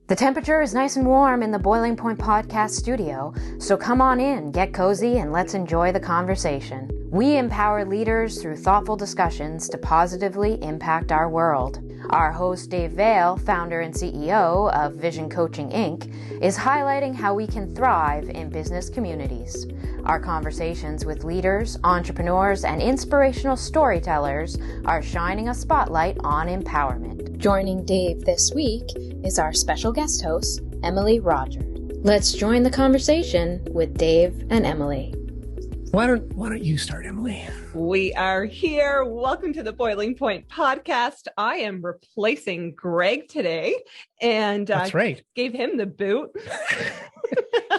The temperature is nice and warm in the Boiling Point podcast studio, so come on in, get cozy, and let's enjoy the conversation. We empower leaders through thoughtful discussions to positively impact our world. Our host, Dave Veale, founder and CEO of Vision Coaching, Inc., is highlighting how we can thrive in business communities. Our conversations with leaders, entrepreneurs, and inspirational storytellers are shining a spotlight on empowerment. Joining Dave this week is our special guest host, Emily Rodger. Let's join the conversation with Dave and Emily. Why don't you start, Emily? We are here. Welcome to the Boiling Point podcast. I am replacing Greg today, and that's right. Gave him the boot.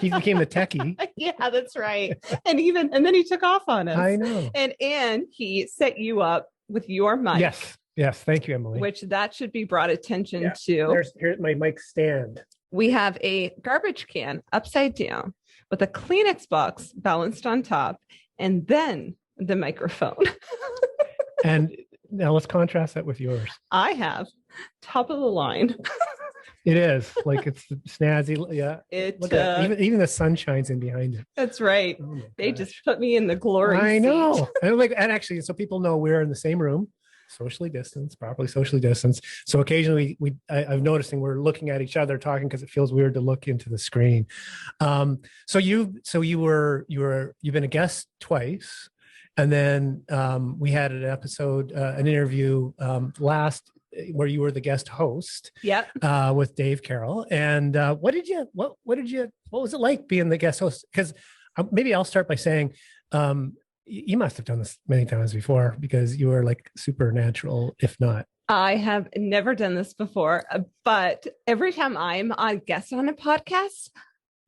He became the techie. Yeah, that's right. And then he took off on us. I know. And he set you up with your mic. Yes. Thank you, Emily. Which that should be brought attention to. Here's my mic stand. We have a garbage can upside down with a Kleenex box balanced on top, and then the microphone. And now let's contrast that with yours. I have top of the line. It is like it's snazzy. Yeah. Even the sun shines in behind it. That's right. Oh they just put me in the glory I seat. know. And actually, so people know we're in the same room, properly socially distanced. So occasionally I'm noticing we're looking at each other talking because it feels weird to look into the screen. So you've been a guest twice, and then we had an episode, an interview last where you were the guest host. Yep. With Dave Carroll. And what was it like being the guest host? Because maybe I'll start by saying, you must have done this many times before because you are like supernatural, if not. I have never done this before, but every time I'm a guest on a podcast,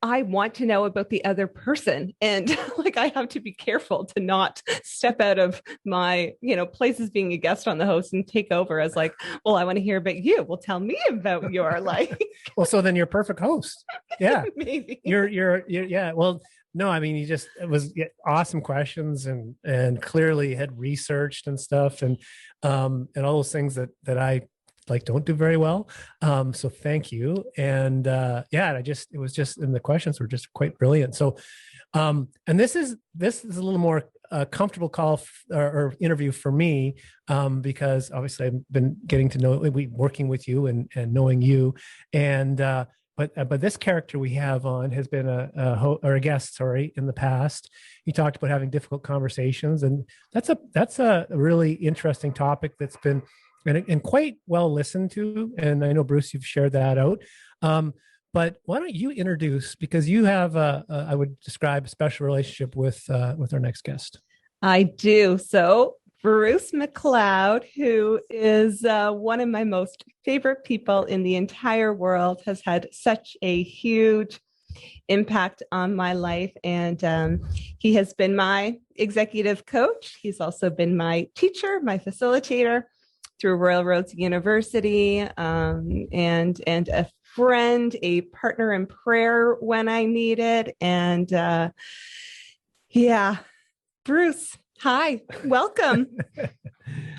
I want to know about the other person. And I have to be careful to not step out of my, place as being a guest on the host and take over as I want to hear about you. Well, tell me about your life. Well, so then you're a perfect host. Yeah. Maybe. You're yeah. Well, no, I mean, it was awesome questions and clearly had researched and stuff and all those things that I don't do very well. So thank you. And it was just, and the questions were just quite brilliant. So, and this is a little more comfortable call or interview for me, because obviously I've been getting to know, working with you and knowing you. And, but this character we have on has been a guest, in the past. He talked about having difficult conversations, and that's a really interesting topic that's been and quite well listened to. And I know, Bruce, you've shared that out. But why don't you introduce, because you have I would describe a special relationship with our next guest. I do. So Bruce McLeod, who is one of my most favorite people in the entire world, has had such a huge impact on my life. And he has been my executive coach. He's also been my teacher, my facilitator through Royal Roads University, and a friend, a partner in prayer when I needed. And Bruce, hi, welcome.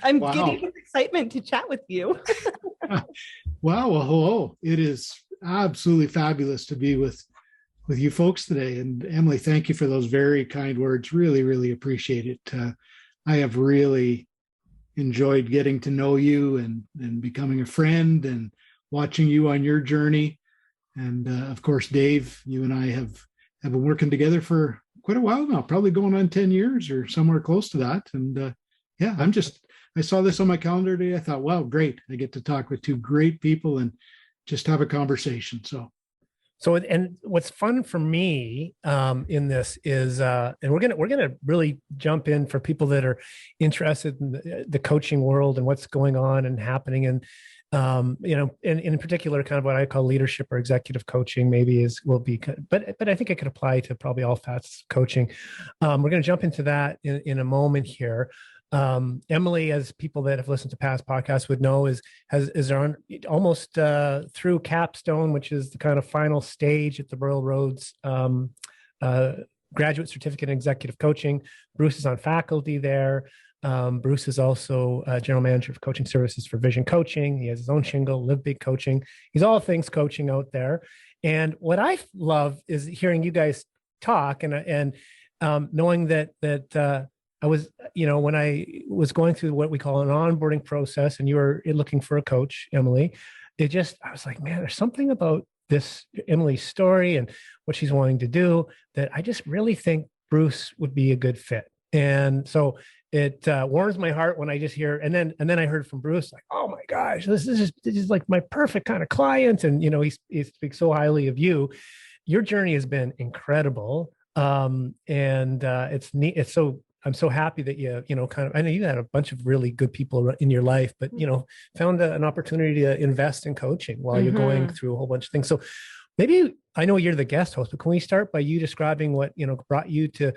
I'm giddy with excitement to chat with you. Wow. Well, hello. It is absolutely fabulous to be with you folks today. And Emily, thank you for those very kind words. Really, really appreciate it. I have really enjoyed getting to know you and becoming a friend and watching you on your journey. And of course, Dave, you and I have been working together for quite a while now, probably going on 10 years or somewhere close to that. And I saw this on my calendar today. I thought, wow, great. I get to talk with two great people and just have a conversation. So, and what's fun for me in this is, and we're gonna really jump in for people that are interested in the coaching world and what's going on and happening, and in particular, kind of what I call leadership or executive coaching, but I think it could apply to probably all facets of coaching. We're going to jump into that in a moment here. Emily, as people that have listened to past podcasts would know, is almost through capstone, which is the kind of final stage at the Royal Roads graduate certificate in executive coaching. Bruce is on faculty there. Bruce is also general manager of coaching services for Vision Coaching. He has his own shingle, Live Big Coaching. He's all things coaching out there. And what I love is hearing you guys talk and knowing that I was, when I was going through what we call an onboarding process, and you were looking for a coach, Emily, I was like, man, there's something about this Emily's story and what she's wanting to do that I just really think Bruce would be a good fit. And so it warms my heart when I just hear, and then I heard from Bruce, like, oh my gosh, this is like my perfect kind of client. And, he speaks so highly of you. Your journey has been incredible. And it's neat. I'm so happy that I know you had a bunch of really good people in your life, but, found an opportunity to invest in coaching while you're going through a whole bunch of things. So maybe, I know you're the guest host, but can we start by you describing what, brought you to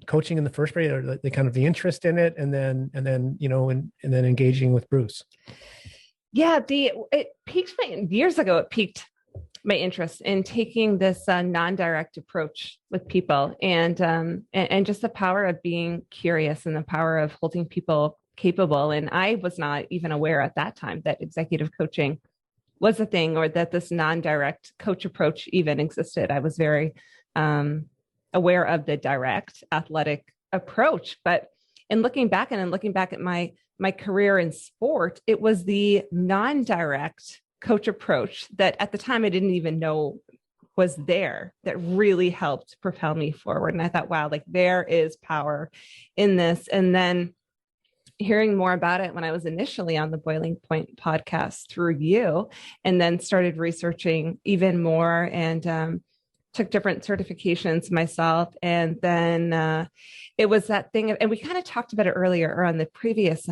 coaching in the first place, or the kind of the interest in it, and then engaging with Bruce? Yeah, it piqued years ago. It piqued my interest in taking this non-direct approach with people, and just the power of being curious and the power of holding people capable. And I was not even aware at that time that executive coaching was a thing, or that this non-direct coach approach even existed. I was very aware of the direct athletic approach, but in looking back at my career in sport, it was the non-direct coach approach that at the time I didn't even know was there that really helped propel me forward. And I thought, wow, like there is power in this. And then hearing more about it when I was initially on the Boiling Point podcast through you, and then started researching even more, and took different certifications myself. And then it was that thing and we kind of talked about it earlier, or on the previous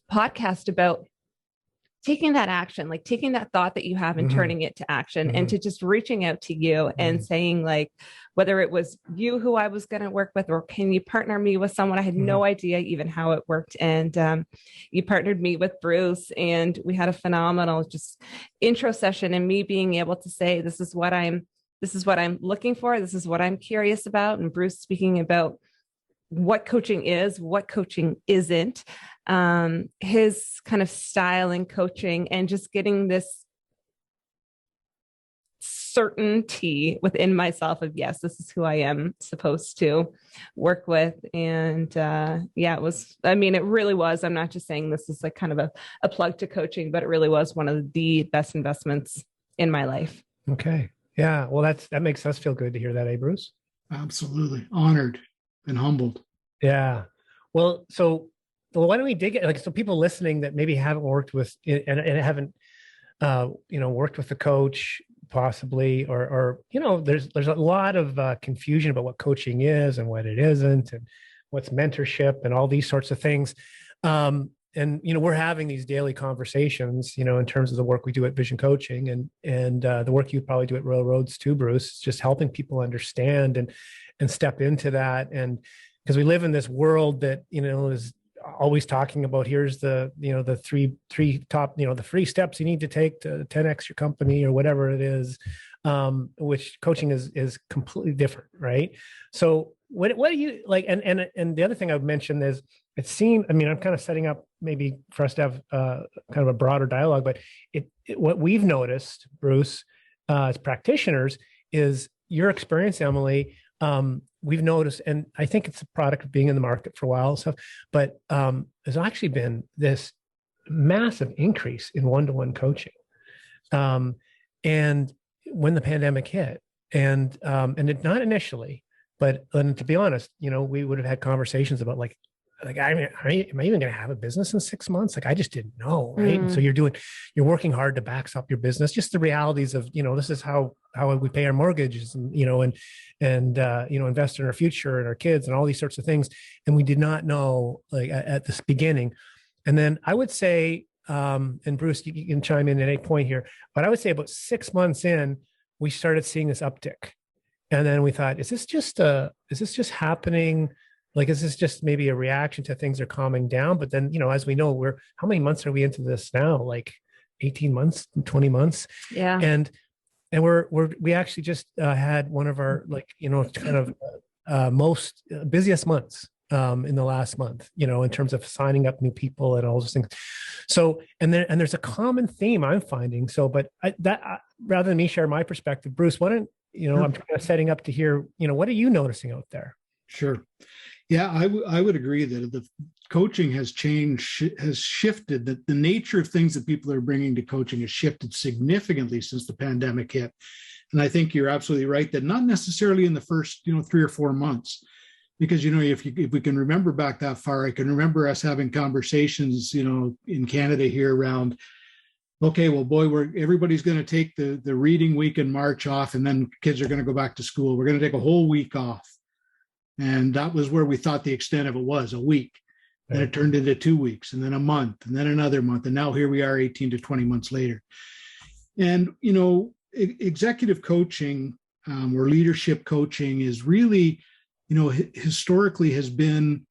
podcast, about taking that action, like taking that thought that you have and turning it to action, and to just reaching out to you and saying, like, whether it was you who I was going to work with, or can you partner me with someone? I had no idea even how it worked. And you partnered me with Bruce, and we had a phenomenal just intro session, and me being able to say, this is what I'm looking for. This is what I'm curious about. And Bruce speaking about what coaching is, what coaching isn't, his kind of style in coaching, and just getting this certainty within myself of, yes, this is who I am supposed to work with. And it really was, I'm not just saying this is like kind of a plug to coaching, but it really was one of the best investments in my life. Okay. Yeah. Well, that makes us feel good to hear that, eh, Bruce? Absolutely. Honored and humbled. Yeah. Well, why don't we dig it? Like, so people listening that maybe haven't worked with and haven't, worked with a coach possibly, or there's a lot of confusion about what coaching is and what it isn't, and what's mentorship and all these sorts of things. And, we're having these daily conversations, in terms of the work we do at Vision Coaching, and the work you probably do at Royal Roads too, Bruce, just helping people understand and step into that. And because we live in this world that, is always talking about, here's the three top, the 3 steps you need to take to 10x your company, or whatever it is, which coaching is completely different. Right. So what do you like? And the other thing I've mentioned is, it seemed, I'm kind of setting up maybe for us to have kind of a broader dialogue, but what we've noticed, Bruce, as practitioners, is your experience, Emily. We've noticed, and I think it's a product of being in the market for a while, but there's actually been this massive increase in one-to-one coaching. And when the pandemic hit, and it not initially, but to be honest, we would have had conversations about like, am I even going to have a business in 6 months? Like, I just didn't know. Right. And so you're working hard to back up your business, just the realities of, this is how we pay our mortgages, and, invest in our future and our kids and all these sorts of things. And we did not know, like, at this beginning. And then I would say, and Bruce, you can chime in at any point here, but I would say about 6 months in, we started seeing this uptick. And then we thought, is this just happening? Like, is this just maybe a reaction to things are calming down? But then, as we know, how many months are we into this now? Like 18 months, 20 months. Yeah. And we actually just had one of our, like, kind of most busiest months in the last month, in terms of signing up new people and all those things. So, and there's a common theme I'm finding. So, but rather than me share my perspective, Bruce, why don't, I'm kind of setting up to hear, what are you noticing out there? Sure. Yeah, I would agree that the coaching has changed, has shifted, that the nature of things that people are bringing to coaching has shifted significantly since the pandemic hit. And I think you're absolutely right that not necessarily in the first, 3 or 4 months, because, if we can remember back that far, I can remember us having conversations, in Canada here around, okay, well, boy, everybody's going to take the reading week in March off, and then kids are going to go back to school. We're going to take a whole week off. And that was where we thought the extent of it was, a week. Right. And it turned into 2 weeks, and then a month, and then another month. And now here we are 18 to 20 months later. And, executive coaching or leadership coaching is really, historically has been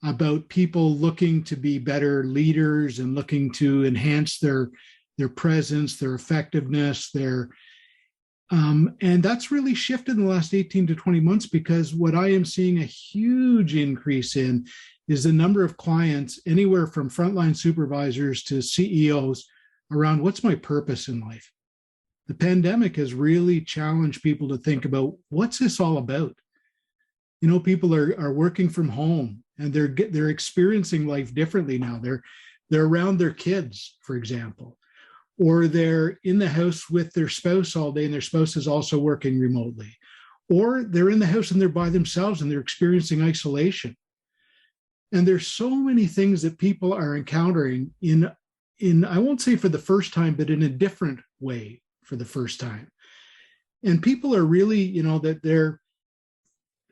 about people looking to be better leaders and looking to enhance their presence, their effectiveness, and that's really shifted in the last 18 to 20 months, because what I am seeing a huge increase in is the number of clients, anywhere from frontline supervisors to CEOs, around what's my purpose in life. The pandemic has really challenged people to think about, what's this all about? People are working from home, and they're experiencing life differently now. They're around their kids, for example, or they're in the house with their spouse all day, and their spouse is also working remotely, or they're in the house and they're by themselves and they're experiencing isolation. And there's so many things that people are encountering in I won't say for the first time, but in a different way for the first time. And people are really, that they're,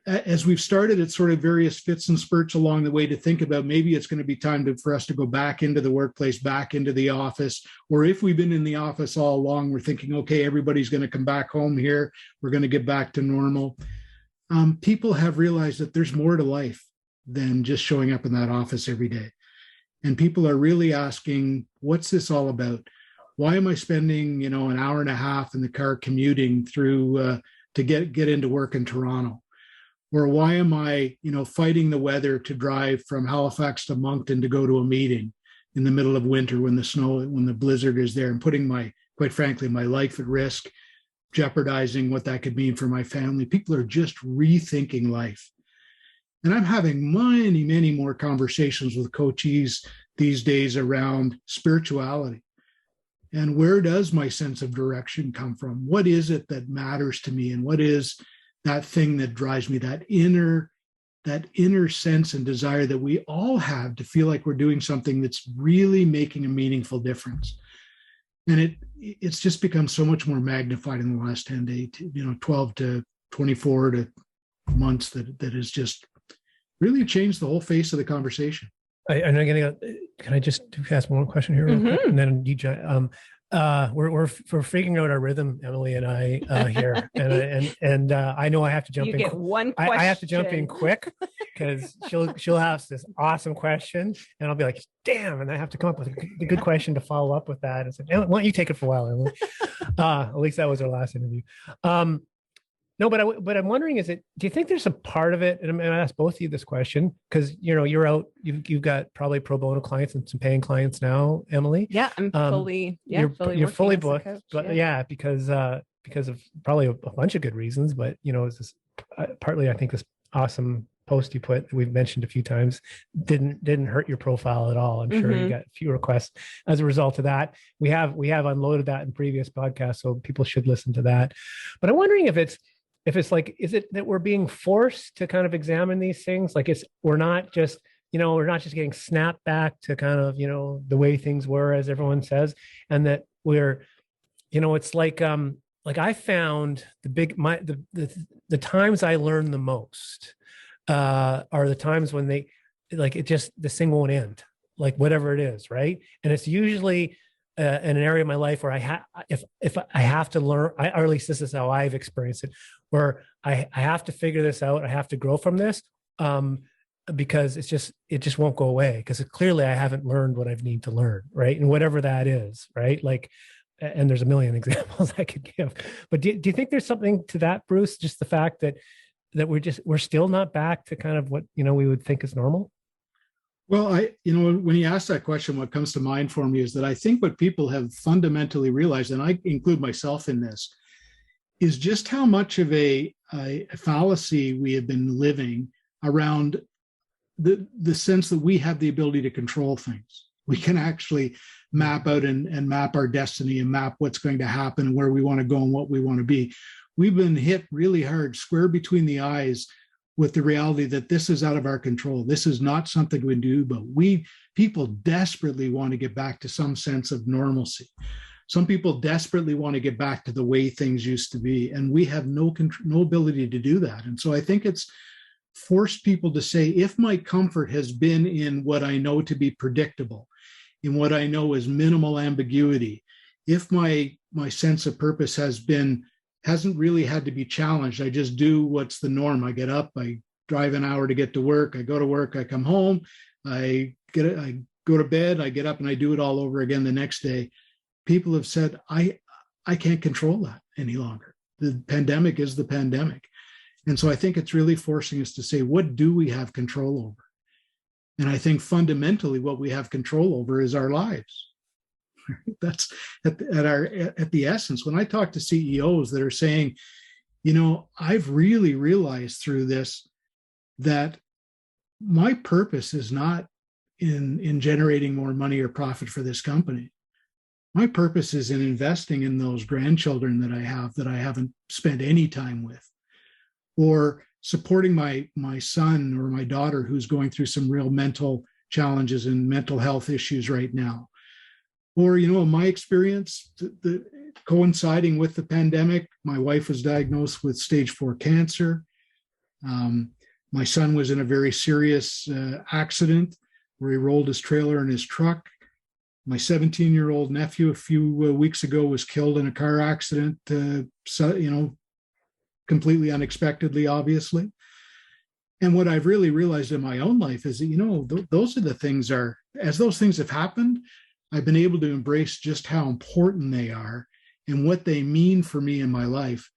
as we've started at sort of various fits and spurts along the way to think about, maybe it's going to be time for us to go back into the workplace, back into the office, or if we've been in the office all along, we're thinking, okay, everybody's going to come back home here. We're going to get back to normal. People have realized that there's more to life than just showing up in that office every day. And people are really asking, what's this all about? Why am I spending, an hour and a half in the car commuting through to get into work in Toronto? Or why am I, fighting the weather to drive from Halifax to Moncton to go to a meeting in the middle of winter when the blizzard is there, and putting quite frankly, my life at risk, jeopardizing what that could mean for my family? People are just rethinking life. And I'm having many, many more conversations with coachees these days around spirituality. And where does my sense of direction come from? What is it that matters to me? And what is that thing that drives me, that inner sense and desire that we all have to feel like we're doing something that's really making a meaningful difference? And it's just become so much more magnified in the last 10 to 18, 12 to 24 to months that has just really changed the whole face of the conversation. I'm going to go. Can I just ask one question here real quick? And then you we're figuring out our rhythm, Emily and I here, and I know I have to jump in. You get one question. I have to jump in quick because she'll ask this awesome question, and I'll be like, "Damn!" And I have to come up with a good question to follow up with that. And say, "Why don't you take it for a while, Emily?" At least that was our last interview. No, but I'm wondering, do you think there's a part of it, and I'm going to ask both of you this question, because, you're out, you've got probably pro bono clients and some paying clients now, Emily. Yeah, I'm you're fully booked, but because of probably a bunch of good reasons, but, it's just, partly, I think this awesome post you put, we've mentioned a few times, didn't hurt your profile at all. I'm sure you got a few requests as a result of that. We have unloaded that in previous podcasts, so people should listen to that. But I'm wondering if it's like, is it that we're being forced to kind of examine these things? Like we're not just getting snapped back to kind of, the way things were, as everyone says, and that we're, it's like I found the times I learn the most are the times when this thing won't end, like whatever it is. Right. And it's usually in an area of my life where if I have to learn, or at least this is how I've experienced it, where I have to figure this out. I have to grow from this because it just won't go away, because clearly I haven't learned what I need to learn. Right. And whatever that is. Right. Like, and there's a million examples I could give, but do you think there's something to that, Bruce? Just the fact that we're still not back to kind of what, we would think is normal? Well, when you ask that question, what comes to mind for me is that I think what people have fundamentally realized, and I include myself in this, is just how much of a fallacy we have been living around the sense that we have the ability to control things. We can actually map out and map our destiny and map what's going to happen and where we want to go and what we want to be. We've been hit really hard, square between the eyes, with the reality that this is out of our control. This is not something we do, but people desperately want to get back to some sense of normalcy. Some people desperately want to get back to the way things used to be, and we have no ability to do that. And so I think it's forced people to say, if my comfort has been in what I know to be predictable, in what I know is minimal ambiguity, if my sense of purpose hasn't really had to be challenged, I just do what's the norm. I get up, I drive an hour to get to work, I go to work, I come home, I go to bed, I get up and I do it all over again the next day. People have said, I can't control that any longer. The pandemic is the pandemic. And so I think it's really forcing us to say, what do we have control over? And I think fundamentally what we have control over is our lives. That's at the essence. When I talk to CEOs that are saying, I've really realized through this that my purpose is not in generating more money or profit for this company. My purpose is in investing in those grandchildren that I haven't spent any time with, or supporting my son or my daughter who's going through some real mental challenges and mental health issues right now. Or, in my experience, coinciding with the pandemic, my wife was diagnosed with stage 4 cancer. My son was in a very serious accident where he rolled his trailer in his truck. My 17-year-old nephew a few weeks ago was killed in a car accident, completely unexpectedly, obviously. And what I've really realized in my own life is that, those are the things as those things have happened, I've been able to embrace just how important they are and what they mean for me in my life,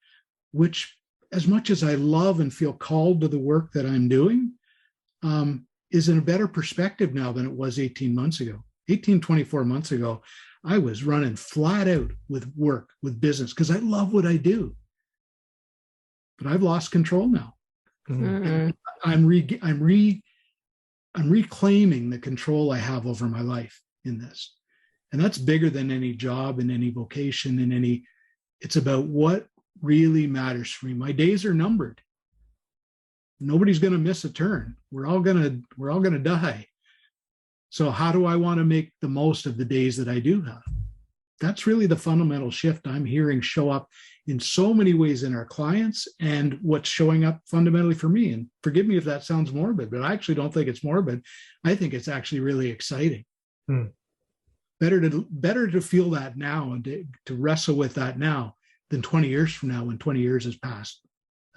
which, as much as I love and feel called to the work that I'm doing, is in a better perspective now than it was 18 months ago. 24 months ago, I was running flat out with work, with business, because I love what I do. But I've lost control now. Mm-hmm. I'm reclaiming the control I have over my life in this. And that's bigger than any job and any vocation and it's about what really matters for me. My days are numbered. Nobody's going to miss a turn. We're all going to die. So how do I want to make the most of the days that I do have? That's really the fundamental shift I'm hearing show up in so many ways in our clients, and what's showing up fundamentally for me. And forgive me if that sounds morbid, but I actually don't think it's morbid. I think it's actually really exciting. Better to feel that now and to wrestle with that now than 20 years from now, when 20 years has passed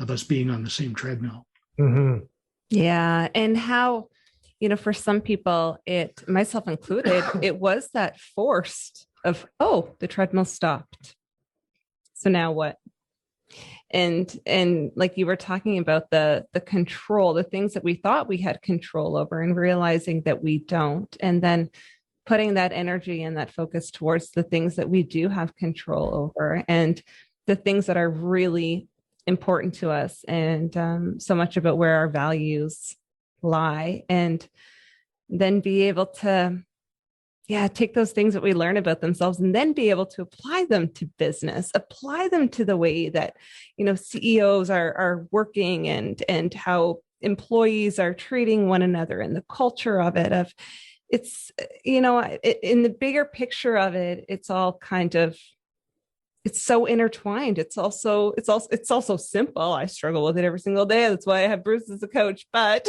of us being on the same treadmill. Mm-hmm. Yeah. And how, for some people, myself included, it was that forced of, the treadmill stopped. So now what? And like you were talking about the control, the things that we thought we had control over, and realizing that we don't, and then putting that energy and that focus towards the things that we do have control over, and the things that are really important to us, and so much about where our values lie, and then be able to take those things that we learn about themselves and then be able to apply them to business, apply them to the way that, CEOs are working, and how employees are treating one another, and the culture of it, it's, in the bigger picture of it, it's all kind of, it's so intertwined. It's also simple. I struggle with it every single day. That's why I have Bruce as a coach, but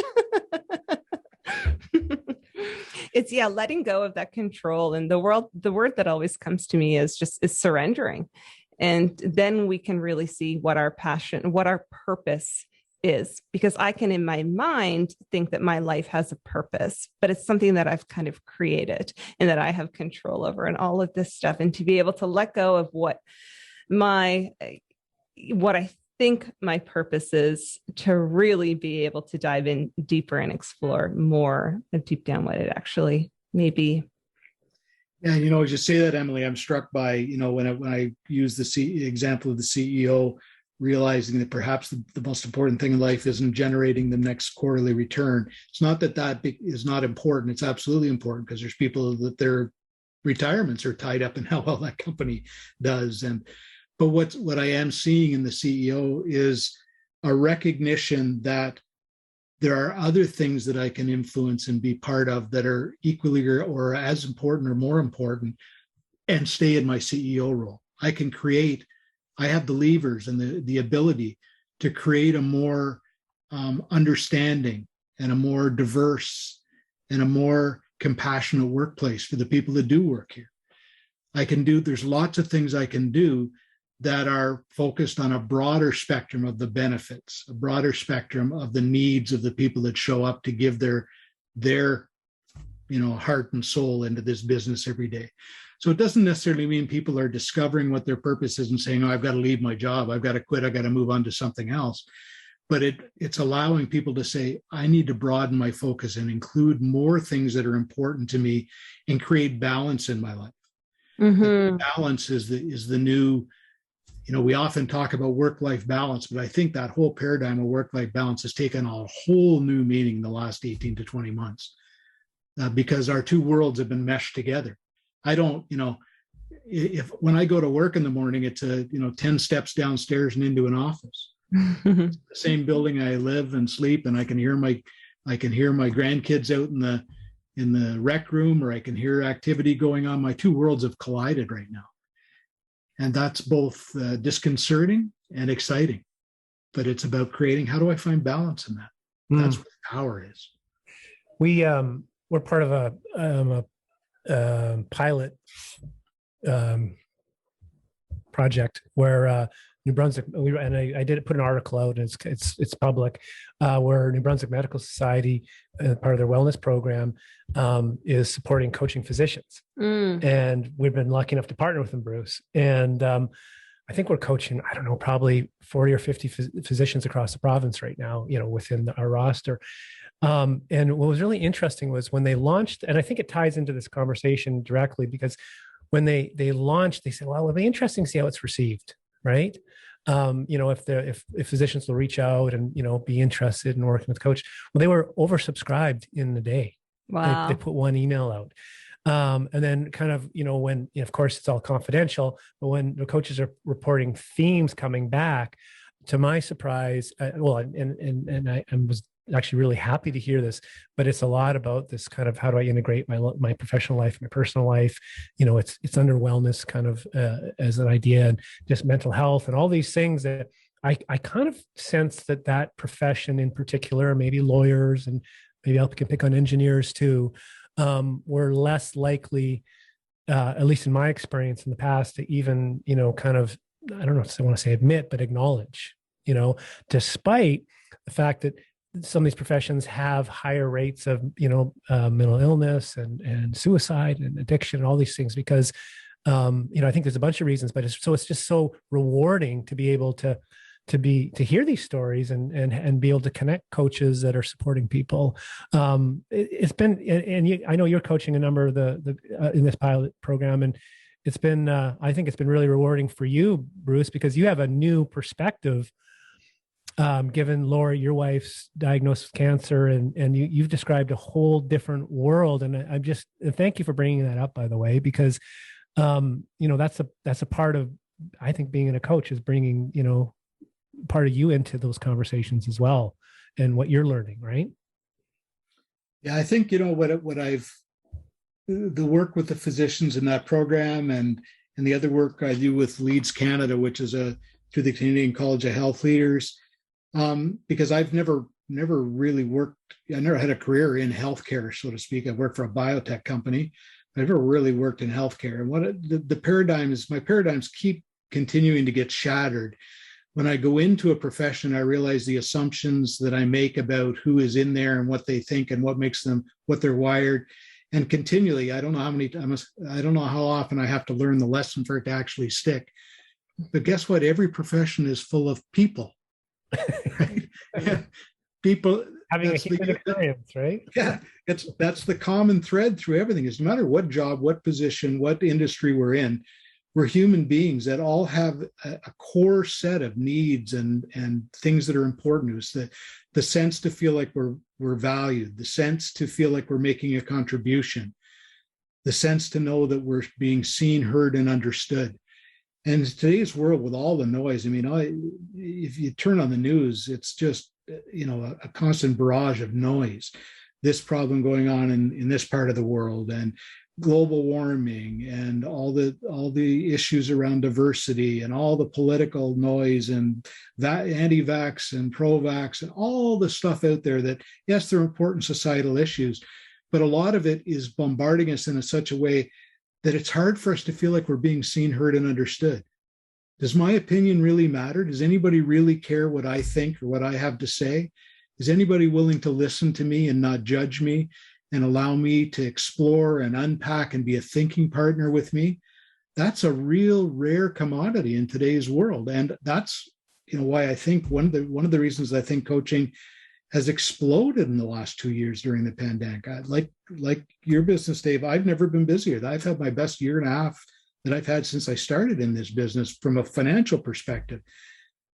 it's letting go of that control. And the word that always comes to me is surrendering. And then we can really see what our passion, what our purpose is, because I can, in my mind, think that my life has a purpose, but it's something that I've kind of created and that I have control over, and all of this stuff. And to be able to let go of what I think my purpose is to really be able to dive in deeper and explore more deep down what it actually may be. Yeah, as you say that, Emily, I'm struck by, when I use the example of the CEO, realizing that perhaps the most important thing in life isn't generating the next quarterly return. It's not that is not important. It's absolutely important, because there's people that their retirements are tied up in how well that company does. But what I am seeing in the CEO is a recognition that there are other things that I can influence and be part of that are equally or as important or more important, and stay in my CEO role. I have the levers and the ability to create a more understanding and a more diverse and a more compassionate workplace for the people that do work here. There's lots of things I can do that are focused on a broader spectrum of the benefits, a broader spectrum of the needs of the people that show up to give their heart and soul into this business every day. So it doesn't necessarily mean people are discovering what their purpose is and saying, oh, I've got to leave my job, I've got to quit, I've got to move on to something else. But it's allowing people to say, I need to broaden my focus and include more things that are important to me and create balance in my life. Mm-hmm. Balance is the new, we often talk about work-life balance, but I think that whole paradigm of work-life balance has taken a whole new meaning the last 18 to 20 months because our two worlds have been meshed together. I don't, when I go to work in the morning, it's 10 steps downstairs and into an office. It's the same building I live and sleep, and I can hear my grandkids out in the rec room, or I can hear activity going on. My two worlds have collided right now. And that's both disconcerting and exciting, but it's about creating, how do I find balance in that? That's what power is. We're part of a pilot project where New Brunswick, I did put an article out, and it's public, where New Brunswick Medical Society, part of their wellness program, is supporting coaching physicians. And we've been lucky enough to partner with them, Bruce. And I think we're coaching, I don't know, probably 40 or 50 physicians across the province right now, within our roster. And what was really interesting was when they launched, and I think it ties into this conversation directly, because when they launched, they said, well, it'll be interesting to see how it's received. Right. If physicians will reach out and, be interested in working with coach. Well, they were oversubscribed in the day. Wow. They put one email out. And then kind of, when, of course it's all confidential, but when the coaches are reporting themes coming back, to my surprise, I was actually really happy to hear this, but it's a lot about this kind of, how do I integrate my professional life, my personal life? It's under wellness kind of as an idea, and just mental health and all these things that I kind of sense that profession in particular, maybe lawyers, and maybe I can pick on engineers too, were less likely, at least in my experience in the past, to even, kind of, I don't know if I want to say admit, but acknowledge, despite the fact that some of these professions have higher rates of, mental illness and suicide and addiction and all these things, because, I think there's a bunch of reasons, but it's just so rewarding to be able to hear these stories and be able to connect coaches that are supporting people. It's been, and I know you're coaching a number of the in this pilot program, and it's been, I think it's been really rewarding for you, Bruce, because you have a new perspective. Given Laura, your wife's diagnosed with cancer, and you've described a whole different world. And I'm just, thank you for bringing that up, by the way, because, that's a part of, I think, being a coach is bringing, part of you into those conversations as well, and what you're learning, right? Yeah, I think, the work with the physicians in that program and the other work I do with Leads Canada, which is through the Canadian College of Health Leaders, because I've never really worked, I never had a career in healthcare, so to speak. I've worked for a biotech company. I've never really worked in healthcare. And my paradigms keep continuing to get shattered. When I go into a profession, I realize the assumptions that I make about who is in there and what they think and what makes them, what they're wired. And continually, I don't know how often I have to learn the lesson for it to actually stick. But guess what? Every profession is full of people. Right? People having a human experience, right? Yeah, that's the common thread through everything. Is no matter what job, what position, what industry we're in, we're human beings that all have a core set of needs and things that are important to us. The sense to feel like we're valued, the sense to feel like we're making a contribution, the sense to know that we're being seen, heard, and understood. And in today's world, with all the noise, I mean, if you turn on the news, it's just, a constant barrage of noise. This problem going on in this part of the world, and global warming, and all the issues around diversity, and all the political noise, and that anti-vax and pro-vax, and all the stuff out there that, yes, they're important societal issues, but a lot of it is bombarding us in such a way that it's hard for us to feel like we're being seen, heard, and understood. Does my opinion really matter? Does anybody really care what I think or what I have to say? Is anybody willing to listen to me and not judge me and allow me to explore and unpack and be a thinking partner with me? That's a real rare commodity in today's world. And that's, why I think one of the reasons I think coaching has exploded in the last 2 years during the pandemic. Like your business, Dave, I've never been busier. I've had my best year and a half that I've had since I started in this business from a financial perspective.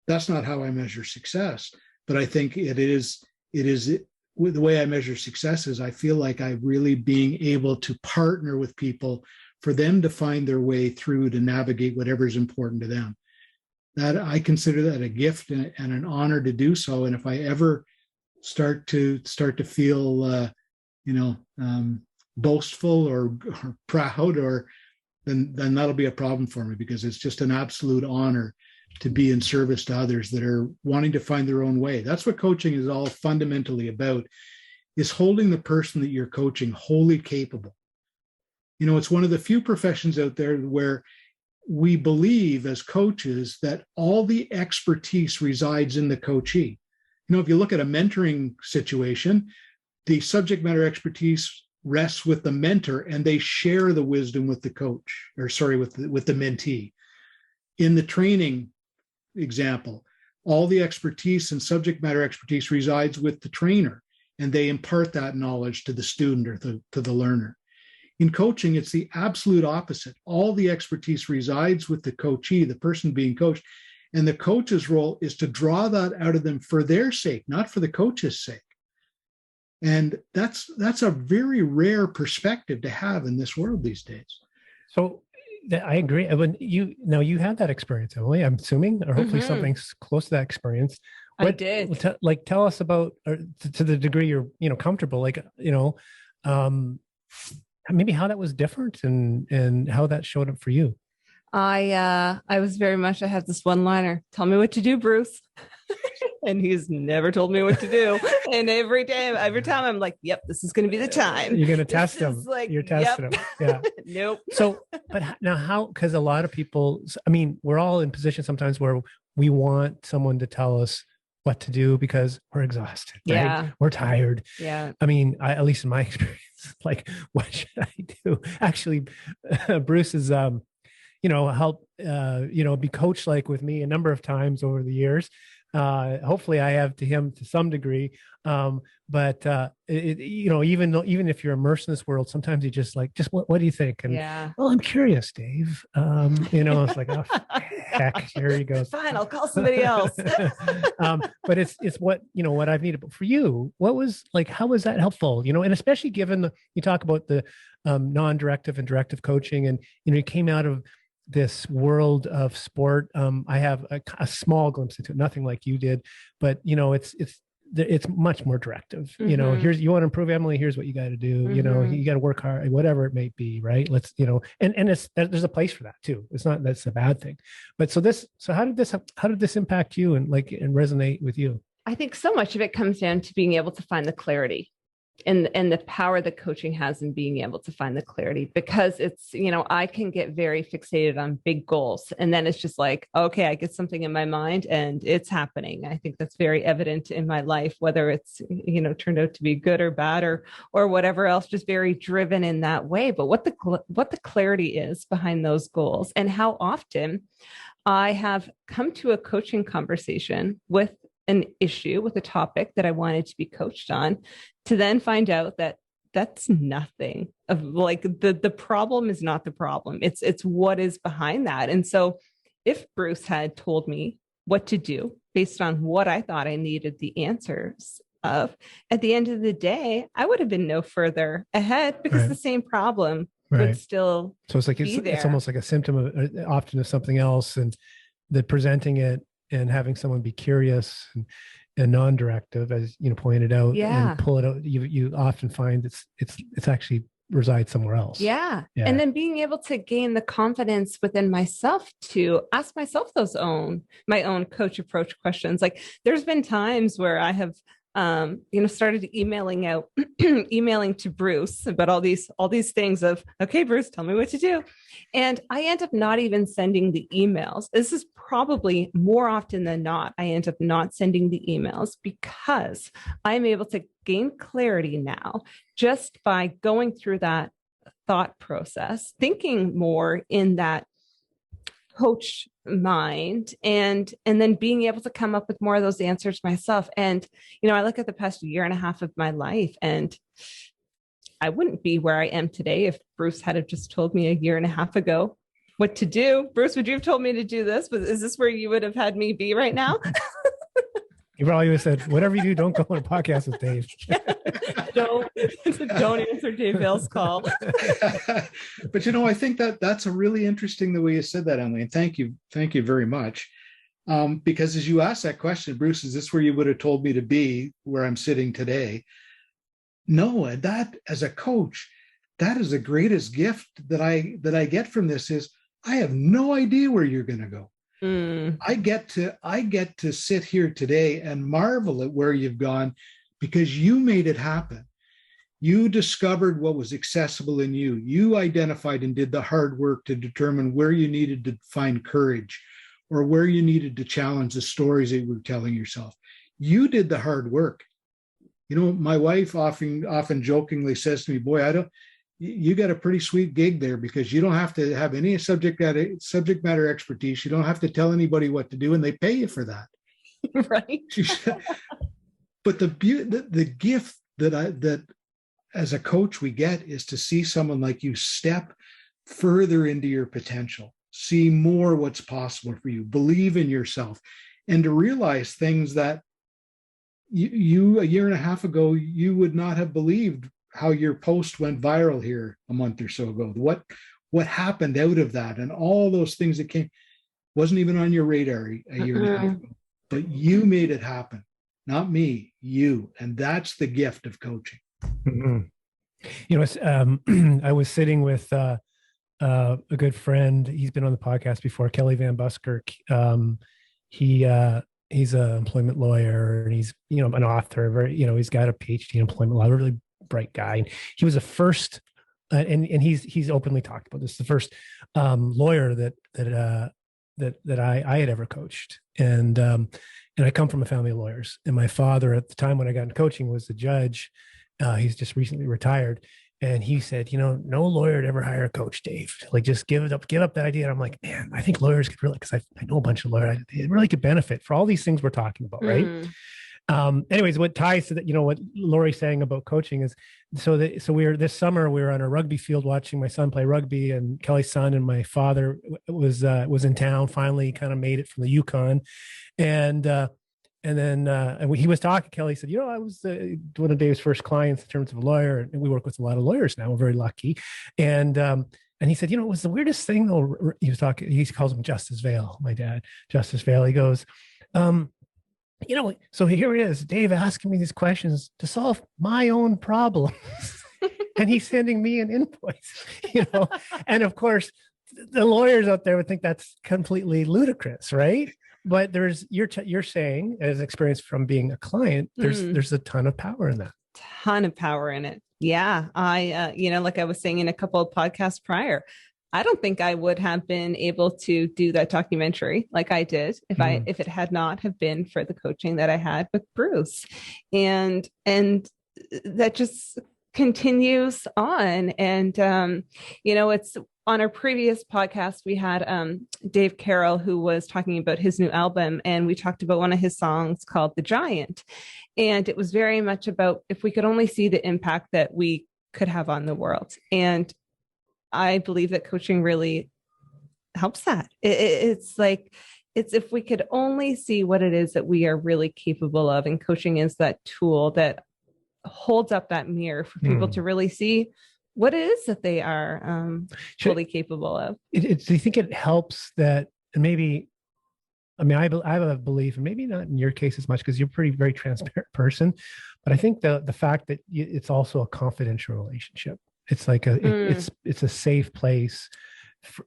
That's not how I measure success, but I think it is the way I measure success is I feel like I'm really being able to partner with people for them to find their way through to navigate whatever is important to them. That I consider that a gift and an honor to do so. And if I ever start to feel, boastful or proud, then that'll be a problem for me, because it's just an absolute honor to be in service to others that are wanting to find their own way. That's what coaching is all fundamentally about, is holding the person that you're coaching wholly capable. It's one of the few professions out there where we believe as coaches that all the expertise resides in the coachee. If you look at a mentoring situation, the subject matter expertise rests with the mentor, and they share the wisdom with the coach, with the mentee. In the training example, all the expertise and subject matter expertise resides with the trainer, and they impart that knowledge to the student or to the learner. In coaching, it's the absolute opposite. All the expertise resides with the coachee, the person being coached, and the coach's role is to draw that out of them for their sake, not for the coach's sake. And that's a very rare perspective to have in this world these days. So I agree. When you had that experience, Emily, I'm assuming, or hopefully something's close to that experience. I did. Tell us about, or to the degree you're, comfortable, maybe how that was different and how that showed up for you. I was very much, I have this one-liner, tell me what to do, Bruce. And he's never told me what to do. And every time I'm like, yep, this is going to be the time. You're going to test him. You're testing him. Yeah. Nope. So, but now because a lot of people, we're all in positions sometimes where we want someone to tell us what to do because we're exhausted. Right? Yeah. We're tired. Yeah. At least in my experience, like, what should I do? Actually, Bruce is, helped, be coached with me a number of times over the years. Hopefully I have to him to some degree. But even if you're immersed in this world, sometimes you just what do you think? And well, I'm curious, Dave. It's like, oh, heck, here he goes. Fine, I'll call somebody else. But it's what I've needed. But for you, what was how was that helpful? And especially given you talk about the non-directive and directive coaching, and you came out of this world of sport. I have a small glimpse into it, nothing like you did, but it's much more directive. Here's, you want to improve, Emily, here's what you got to do. You got to work hard, whatever it may be, right? Let's, and there's a place for that too. It's not, that's a bad thing. But so how did this impact you and resonate with you? I think so much of it comes down to being able to find the clarity and the power that coaching has in being able to find the clarity, because it's, I can get very fixated on big goals. And then it's just like, okay, I get something in my mind and it's happening. I think that's very evident in my life, whether it's, turned out to be good or bad or whatever else, just very driven in that way. But what the clarity is behind those goals, and how often I have come to a coaching conversation with an issue, with a topic that I wanted to be coached on, to then find out that that's nothing of like the problem is not the problem. It's what is behind that. And so if Bruce had told me what to do based on what I thought I needed the answers of, at the end of the day, I would have been no further ahead because the same problem would still so it's like it's almost like a symptom of often of something else, and that presenting it and having someone be curious and non-directive, as you know, pointed out, and pull it out, you often find it's actually resides somewhere else. Yeah. And then being able to gain the confidence within myself to ask myself my own coach approach questions. Like there's been times where I have started emailing to Bruce about all these things of, okay, Bruce, tell me what to do. And I end up not even sending the emails. This is probably more often than not, I end up not sending the emails because I'm able to gain clarity now just by going through that thought process, thinking more in that coach mind, and then being able to come up with more of those answers myself. And, I look at the past year and a half of my life, and I wouldn't be where I am today if Bruce had have just told me a year and a half ago what to do. Bruce, would you have told me to do this? But is this where you would have had me be right now? You probably would have said, whatever you do, don't go on a podcast with Dave. Don't answer Dave Veale's call. But I think that's a really interesting the way you said that, Emily. And thank you very much. Because as you asked that question, Bruce, is this where you would have told me to be where I'm sitting today? No, that as a coach, that is the greatest gift that I get from this is I have no idea where you're going to go. I get to sit here today and marvel at where you've gone because you made it happen. You discovered what was accessible in you. You identified and did the hard work to determine where you needed to find courage or where you needed to challenge the stories that you were telling yourself. You did the hard work. My wife often jokingly says to me, boy, you got a pretty sweet gig there because you don't have to have any subject matter expertise. You don't have to tell anybody what to do, and they pay you for that. Right. But the gift that as a coach we get is to see someone like you step further into your potential, see more what's possible for you, believe in yourself, and to realize things that you a year and a half ago, you would not have believed. How your post went viral here a month or so ago, what happened out of that, and all those things that came wasn't even on your radar a year and a half ago, but you made it happen, not me, you. And that's the gift of coaching. I was sitting with a good friend. He's been on the podcast before, Kelly Van Buskirk. He's an employment lawyer, and he's an author. He's got a PhD in employment law. Really bright guy. And he was the first, and he's openly talked about this, the first lawyer that I had ever coached. And I come from a family of lawyers. And my father at the time when I got into coaching was a judge. He's just recently retired. And he said, no lawyer would ever hire a coach, Dave. Like, just give up that idea. And I'm like, man, I think lawyers could really, because I know a bunch of lawyers, they really could benefit for all these things we're talking about, right? Anyways, what ties to that, what Lori's saying about coaching is, this summer we were on a rugby field watching my son play rugby, and Kelly's son and my father was in town, finally kind of made it from the Yukon. And then he was talking, Kelly said, I was one of Dave's first clients in terms of a lawyer, and we work with a lot of lawyers now. We're very lucky. And he said, it was the weirdest thing though. He calls him Justice Veale, my dad, Justice Veale. He goes, so here it is, Dave asking me these questions to solve my own problems. And he's sending me an invoice, and of course the lawyers out there would think that's completely ludicrous, right? But you're saying, as experience from being a client, there's a ton of power in that. Ton of power in it. Yeah. I, like I was saying in a couple of podcasts prior, I don't think I would have been able to do that documentary like I did if it had not have been for the coaching that I had with Bruce. And that just continues on. And, it's on our previous podcast, we had Dave Carroll, who was talking about his new album, and we talked about one of his songs called The Giant. And it was very much about if we could only see the impact that we could have on the world. And I believe that coaching really helps that. It's like, it's if we could only see what it is that we are really capable of. And coaching is that tool that holds up that mirror for people to really see what it is that they are fully capable of. Do you think it helps that, and maybe, I mean, I have a belief, and maybe not in your case as much because you're a very transparent person, but I think the fact that it's also a confidential relationship. It's like it's a safe place.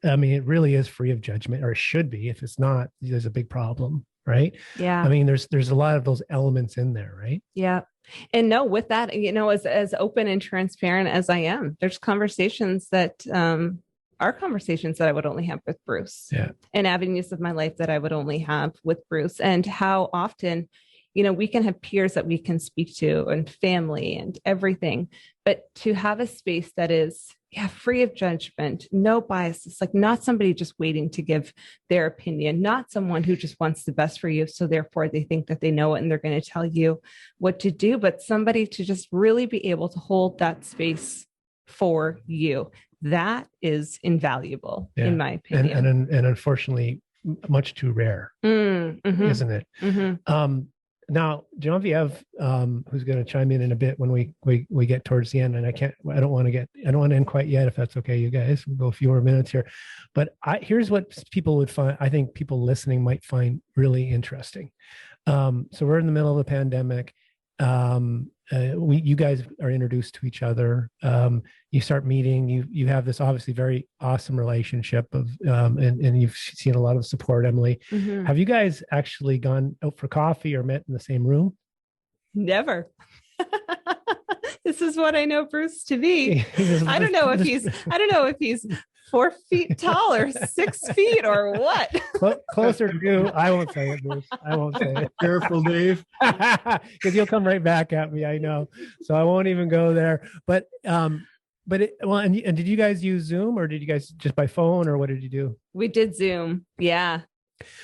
I mean, it really is free of judgment, or it should be. If it's not, there's a big problem, right? Yeah. I mean, there's a lot of those elements in there, right? Yeah. And no, with that, as open and transparent as I am, there's conversations that are conversations that I would only have with Bruce, and avenues of my life that I would only have with Bruce. And how often, we can have peers that we can speak to, and family and everything, but to have a space that is free of judgment, no bias. It's like not somebody just waiting to give their opinion, not someone who just wants the best for you. So therefore they think that they know it and they're going to tell you what to do, but somebody to just really be able to hold that space for you. That is invaluable in my opinion. And unfortunately, much too rare, isn't it? Mm-hmm. Now, Genevieve, who's going to chime in a bit when we get towards the end, and I don't want to end quite yet, if that's okay, you guys. We'll go a few more minutes here, but here's what people would find. I think people listening might find really interesting. So we're in the middle of a pandemic. You guys are introduced to each other. You start meeting. You have this obviously very awesome relationship and you've seen a lot of support, Emily. Mm-hmm. Have you guys actually gone out for coffee or met in the same room? Never. This is what I know Bruce to be. I don't know if he's 4 feet tall or 6 feet or what. Closer to you. I won't say it, Bruce. I won't say it. Careful, Dave. Because you'll come right back at me. I know. So I won't even go there. And did you guys use Zoom, or did you guys just by phone, or what did you do? We did Zoom. Yeah.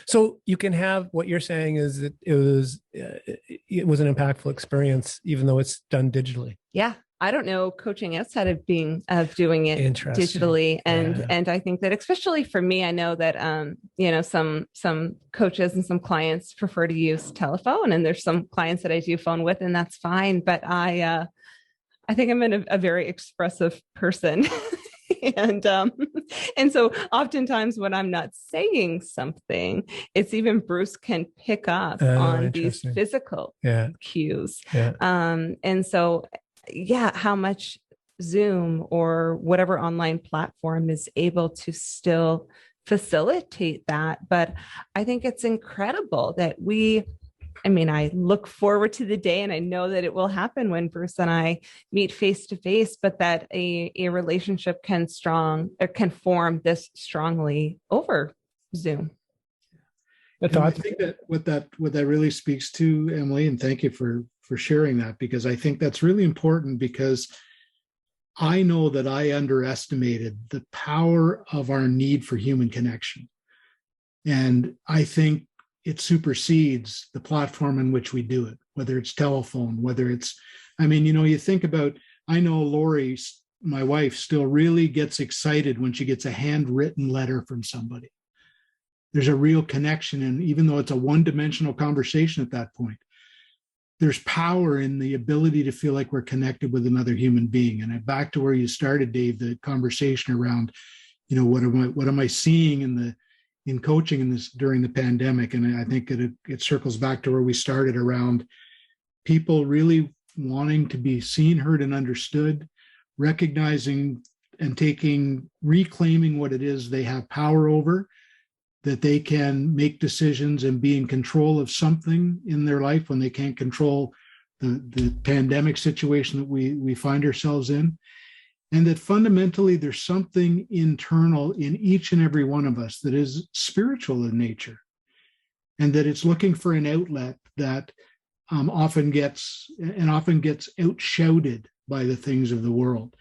So you can have, what you're saying is that it was an impactful experience, even though it's done digitally. Yeah. I don't know coaching outside of doing it digitally. And I think that especially for me, I know that, some coaches and some clients prefer to use telephone, and there's some clients that I do phone with, and that's fine. But I think I'm a very expressive person. And so oftentimes when I'm not saying something, it's even Bruce can pick up on these physical cues. Yeah. And so, how much Zoom or whatever online platform is able to still facilitate that. But I think it's incredible that I look forward to the day, and I know that it will happen when Bruce and I meet face to face, but that a relationship can form this strongly over Zoom. I think that what that really speaks to, Emily, and thank you for sharing that, because I think that's really important, because I know that I underestimated the power of our need for human connection. And I think it supersedes the platform in which we do it, whether it's telephone, whether it's, you think about, I know Lori, my wife, still really gets excited when she gets a handwritten letter from somebody. There's a real connection. And even though it's a one-dimensional conversation at that point, there's power in the ability to feel like we're connected with another human being. And back to where you started, Dave, the conversation around, what am I seeing in coaching in this during the pandemic? And I think it circles back to where we started around people really wanting to be seen, heard, and understood, recognizing and reclaiming what it is they have power over, that they can make decisions and be in control of something in their life when they can't control the pandemic situation that we find ourselves in. And that fundamentally there's something internal in each and every one of us that is spiritual in nature, and that it's looking for an outlet that often gets outshouted by the things of the world.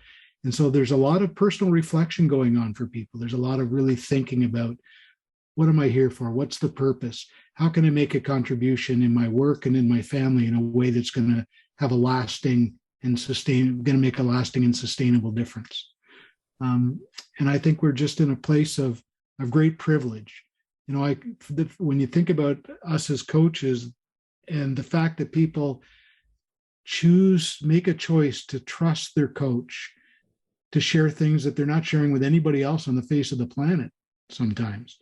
And so there's a lot of personal reflection going on for people. There's a lot of really thinking about, what am I here for? What's the purpose? How can I make a contribution in my work and in my family in a way that's going to have a lasting and make a lasting and sustainable difference? And I think we're just in a place of great privilege. When you think about us as coaches and the fact that people make a choice to trust their coach to share things that they're not sharing with anybody else on the face of the planet sometimes,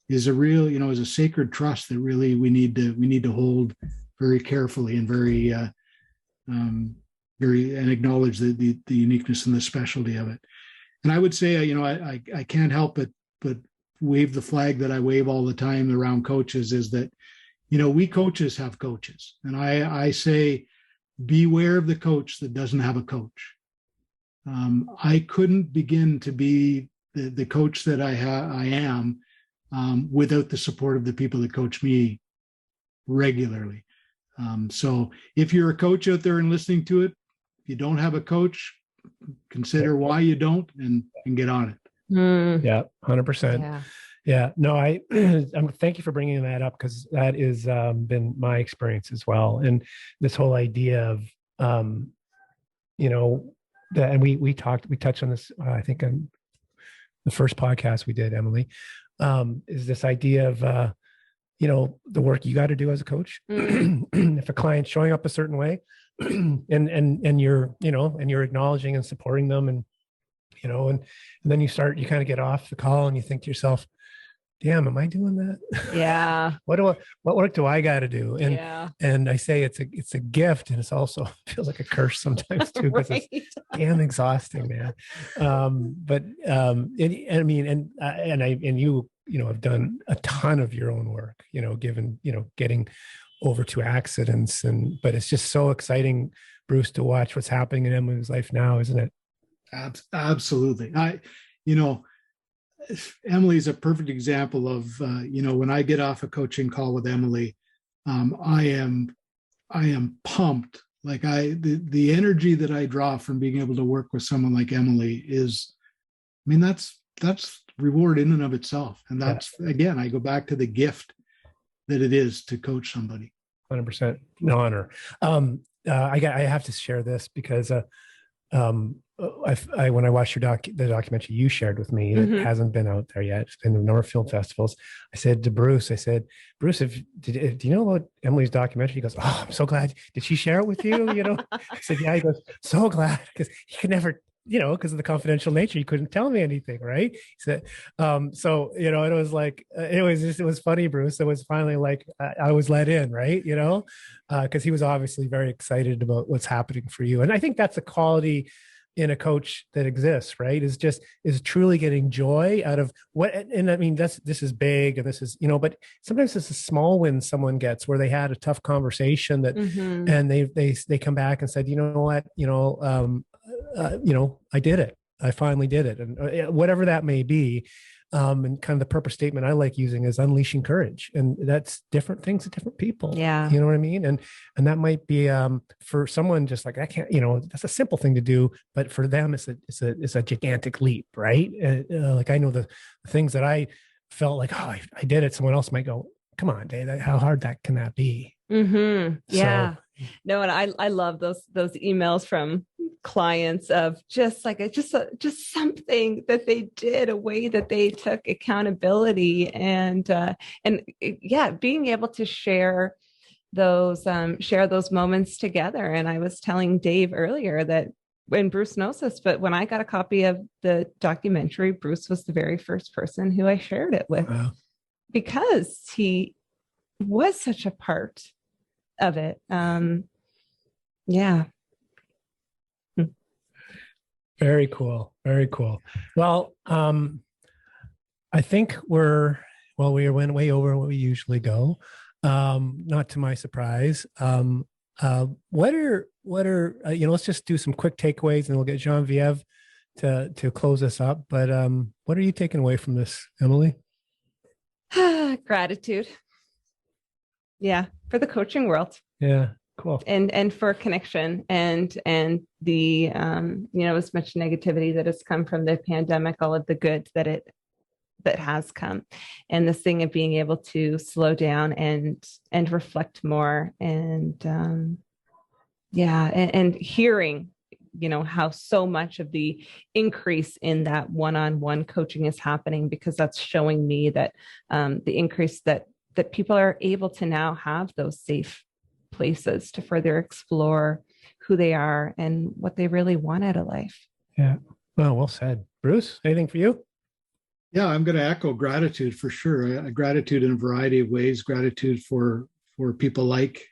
is a real, is a sacred trust that really we need to hold very carefully and very and acknowledge the uniqueness and the specialty of it. And I would say, I can't help but wave the flag that I wave all the time around coaches, is that, we coaches have coaches. And I say, beware of the coach that doesn't have a coach. I couldn't begin to be the coach that I am without the support of the people that coach me regularly. So if you're a coach out there and listening to it, if you don't have a coach, consider why you don't and get on it. Yeah, 100%. Yeah. No, thank you for bringing that up, because that is been my experience as well. And this whole idea of, and we touched on this, I think on the first podcast we did, Emily, is this idea of, the work you got to do as a coach. If a client's showing up a certain way and you're acknowledging and supporting them, and then you kind of get off the call and you think to yourself, damn, am I doing that? Yeah. What work do I got to do? And I say it's a gift, and it's also feels like a curse sometimes too, because Right. it's damn exhausting, man. You have done a ton of your own work, given, getting over 2 accidents, but it's just so exciting, Bruce, to watch what's happening in Emily's life now, isn't it? Absolutely. Emily's a perfect example of, when I get off a coaching call with Emily, I am pumped. Like the energy that I draw from being able to work with someone like Emily is, that's reward in and of itself. And that's, again, I go back to the gift that it is to coach somebody. 100%. An honor. I have to share this because, when I watched the documentary you shared with me, it hasn't been out there yet. It's been in a number of film festivals. I said to Bruce, Bruce, do you know about Emily's documentary? He goes, oh, I'm so glad. Did she share it with you? I said, yeah. He goes, so glad, because he could never, because of the confidential nature, he couldn't tell me anything. Right. He said, so, it was like, it was funny, Bruce. It was finally like, I was let in, right. Because he was obviously very excited about what's happening for you. And I think that's a quality in a coach that exists, right? Is truly getting joy out of what, and I mean, this is big, and this is, but sometimes it's a small win someone gets where they had a tough conversation that, and they come back and said, you know what, I did it. I finally did it. And whatever that may be. And kind of the purpose statement I like using is unleashing courage. And that's different things to different people. Yeah. You know what I mean? And that might be, for someone just like, I can't, that's a simple thing to do, but for them, it's a gigantic leap. Right. Like I know the things that I felt like, oh, I did it. Someone else might go, come on, Dave, how hard can that be? Yeah. No, and I love those emails from clients of just something that they did, a way that they took accountability, and being able to share those moments together. And I was telling Dave earlier that, when Bruce knows this, but when I got a copy of the documentary, Bruce was the very first person who I shared it with. Wow. Because he was such a part of it. Yeah. Very cool. Very cool. Well, I think we went way over what we usually go. Not to my surprise. What are let's just do some quick takeaways, and we'll get Genevieve to close us up. But what are you taking away from this, Emily? Gratitude. Yeah. For the coaching world. Yeah. Cool. And for connection and the as much negativity that has come from the pandemic, all of the good that has come, and this thing of being able to slow down and reflect more, and and hearing how so much of the increase in that one-on-one coaching is happening, because that's showing me that the increase that people are able to now have those safe places to further explore who they are and what they really want out of life. Yeah. Well said. Bruce, anything for you? Yeah, I'm going to echo gratitude for sure. Gratitude in a variety of ways. Gratitude for people like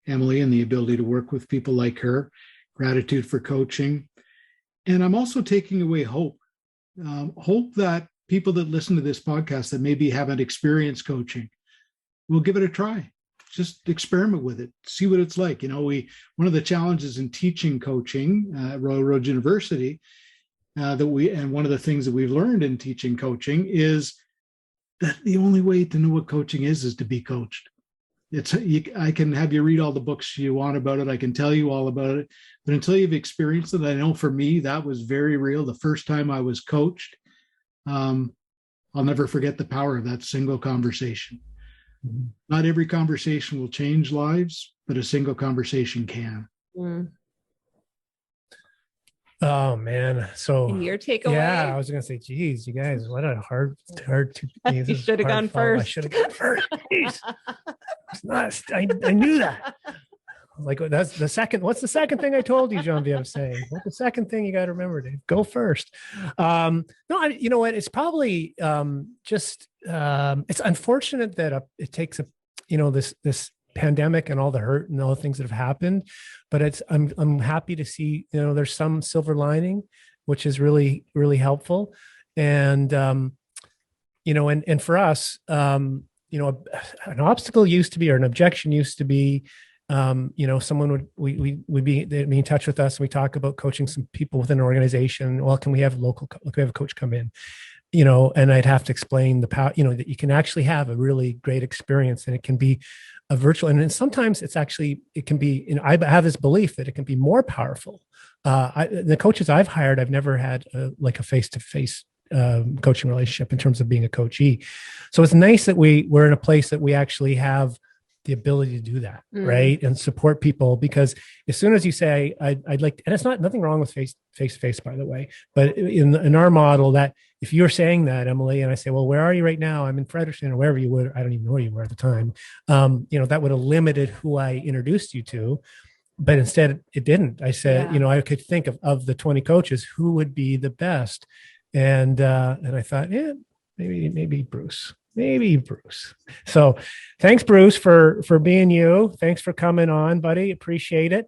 Emily and the ability to work with people like her. Gratitude for coaching. And I'm also taking away hope. Hope that people that listen to this podcast that maybe haven't experienced coaching will give it a try. Just experiment with it. See what it's like. One of the challenges in teaching coaching at Royal Road University and one of the things that we've learned in teaching coaching is that the only way to know what coaching is to be coached. I can have you read all the books you want about it. I can tell you all about it, but until you've experienced it, I know for me, that was very real. The first time I was coached, I'll never forget the power of that single conversation. Mm-hmm. Not every conversation will change lives, but a single conversation can. Mm. Oh man! So your takeaway? Yeah, I was gonna say, geez, you guys, what a hard. You should have gone first. I should have gone first. Jeez. It's not. I knew that. Like, that's the second. What's the second thing I told you, Jean Vieve saying? What's the second thing you got to remember, Dave? Go first. No, you know what? It's probably it's unfortunate that it takes this pandemic and all the hurt and all the things that have happened, but I'm happy to see there's some silver lining, which is really, really helpful. And and for us, an obstacle used to be, or an objection used to be, someone would be in touch with us, and we talk about coaching some people within an organization. Well, can we have a coach come in? And I'd have to explain the power, that you can actually have a really great experience, and it can be a virtual. And then sometimes it can be, I have this belief that it can be more powerful. The coaches I've hired, I've never had a face-to-face coaching relationship in terms of being a coachee. So it's nice that we're in a place that we actually have the ability to do that, right? And support people, because as soon as you say, I'd like, and it's nothing wrong with face-to-face, by the way, but in our model, that if you're saying that, Emily, and I say, well, where are you right now? I'm in Fredericton, or wherever you were. I don't even know where you were at the time. That would have limited who I introduced you to, but instead it didn't. I said, I could think of the 20 coaches, who would be the best. And I thought, maybe Bruce. Maybe Bruce. So thanks, Bruce, for being you. Thanks for coming on, buddy. Appreciate it.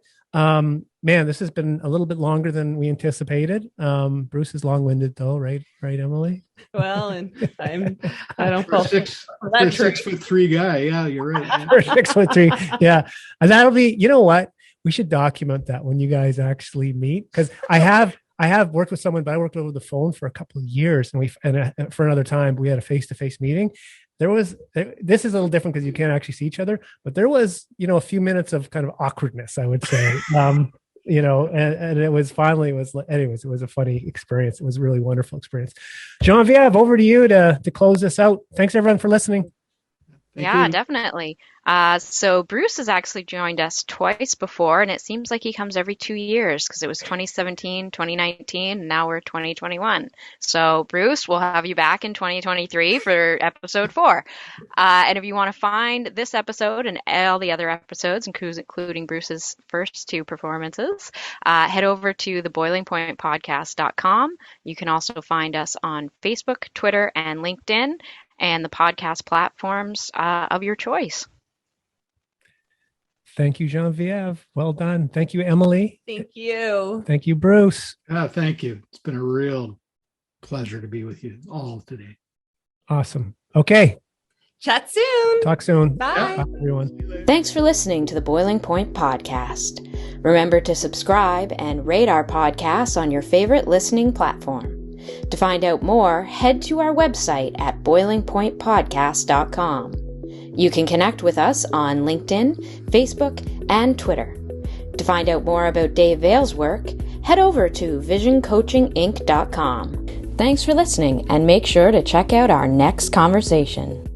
Man, this has been a little bit longer than we anticipated. Bruce is long-winded though, right, Emily? Well, and I don't call 6'3" guy. Yeah, you're right. For 6'3", yeah. And that'll be, you know what? We should document that when you guys actually meet, because I have worked with someone, but I worked over the phone for a couple of years, and for another time we had a face-to-face meeting. This is a little different because you can't actually see each other, but there was, a few minutes of kind of awkwardness, I would say. And it was anyways, it was a funny experience. It was a really wonderful experience. Jean Vieve, over to you to close this out. Thanks everyone for listening. Thank you. Definitely. So Bruce has actually joined us twice before, and it seems like he comes every 2 years, because it was 2017, 2019, and now we're 2021. So Bruce, we'll have you back in 2023 for episode 4. And if you want to find this episode and all the other episodes, including Bruce's first 2 performances, head over to theboilingpointpodcast.com. You can also find us on Facebook, Twitter, and LinkedIn, and the podcast platforms of your choice. Thank you, Jean Vieve. Well done. Thank you, Emily. Thank you. Thank you, Bruce. Thank you. It's been a real pleasure to be with you all today. Awesome. Okay. Chat soon. Talk soon. Bye. Bye, everyone. Thanks for listening to the Boiling Point Podcast. Remember to subscribe and rate our podcast on your favorite listening platform. To find out more, head to our website at boilingpointpodcast.com. You can connect with us on LinkedIn, Facebook, and Twitter. To find out more about Dave Veale's work, head over to visioncoachinginc.com. Thanks for listening, and make sure to check out our next conversation.